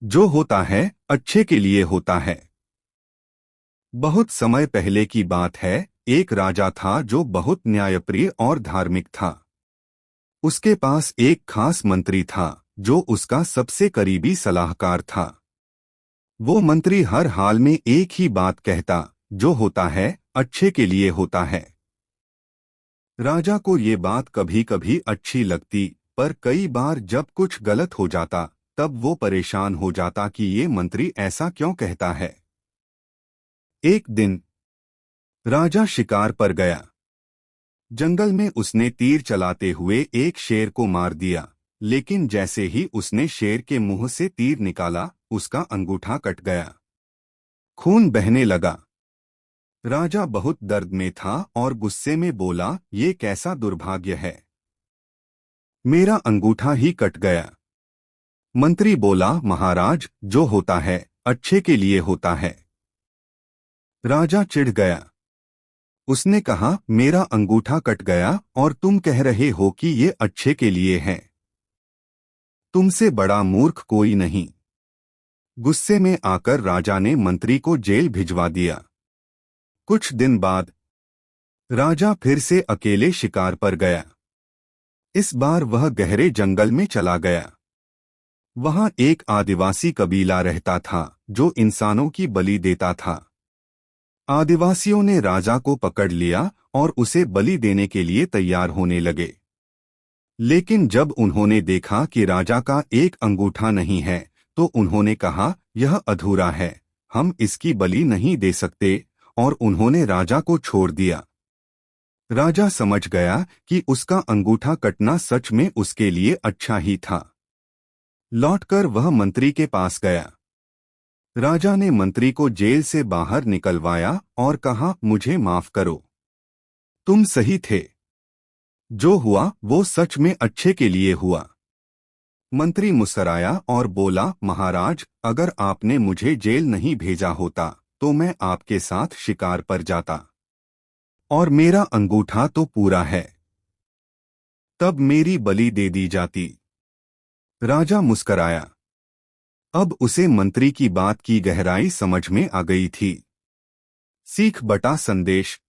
जो होता है अच्छे के लिए होता है। बहुत समय पहले की बात है। एक राजा था जो बहुत न्यायप्रिय और धार्मिक था। उसके पास एक खास मंत्री था जो उसका सबसे करीबी सलाहकार था। वो मंत्री हर हाल में एक ही बात कहता, जो होता है अच्छे के लिए होता है। राजा को ये बात कभी कभी अच्छी लगती, पर कई बार जब कुछ गलत हो जाता तब वो परेशान हो जाता कि ये मंत्री ऐसा क्यों कहता है। एक दिन राजा शिकार पर गया। जंगल में उसने तीर चलाते हुए एक शेर को मार दिया, लेकिन जैसे ही उसने शेर के मुंह से तीर निकाला, उसका अंगूठा कट गया। खून बहने लगा। राजा बहुत दर्द में था और गुस्से में बोला, ये कैसा दुर्भाग्य है, मेरा अंगूठा ही कट गया। मंत्री बोला, महाराज, जो होता है अच्छे के लिए होता है। राजा चिढ़ गया। उसने कहा, मेरा अंगूठा कट गया और तुम कह रहे हो कि ये अच्छे के लिए है। तुमसे बड़ा मूर्ख कोई नहीं। गुस्से में आकर राजा ने मंत्री को जेल भिजवा दिया। कुछ दिन बाद राजा फिर से अकेले शिकार पर गया। इस बार वह गहरे जंगल में चला गया। वहां एक आदिवासी कबीला रहता था जो इंसानों की बलि देता था। आदिवासियों ने राजा को पकड़ लिया और उसे बलि देने के लिए तैयार होने लगे। लेकिन जब उन्होंने देखा कि राजा का एक अंगूठा नहीं है, तो उन्होंने कहा, यह अधूरा है, हम इसकी बलि नहीं दे सकते, और उन्होंने राजा को छोड़ दिया। राजा समझ गया कि उसका अंगूठा कटना सच में उसके लिए अच्छा ही था। लौटकर वह मंत्री के पास गया। राजा ने मंत्री को जेल से बाहर निकलवाया और कहा, मुझे माफ करो, तुम सही थे, जो हुआ वो सच में अच्छे के लिए हुआ। मंत्री मुस्कराया और बोला, महाराज, अगर आपने मुझे जेल नहीं भेजा होता तो मैं आपके साथ शिकार पर जाता, और मेरा अंगूठा तो पूरा है, तब मेरी बलि दे दी जाती। राजा मुस्कराया। अब उसे मंत्री की बात की गहराई समझ में आ गई थी। सीख बटा संदेश।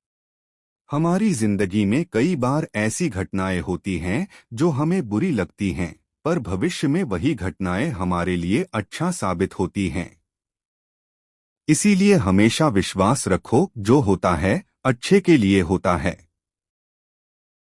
हमारी जिंदगी में कई बार ऐसी घटनाएं होती हैं जो हमें बुरी लगती हैं, पर भविष्य में वही घटनाएं हमारे लिए अच्छा साबित होती हैं। इसीलिए हमेशा विश्वास रखो, जो होता है अच्छे के लिए होता है।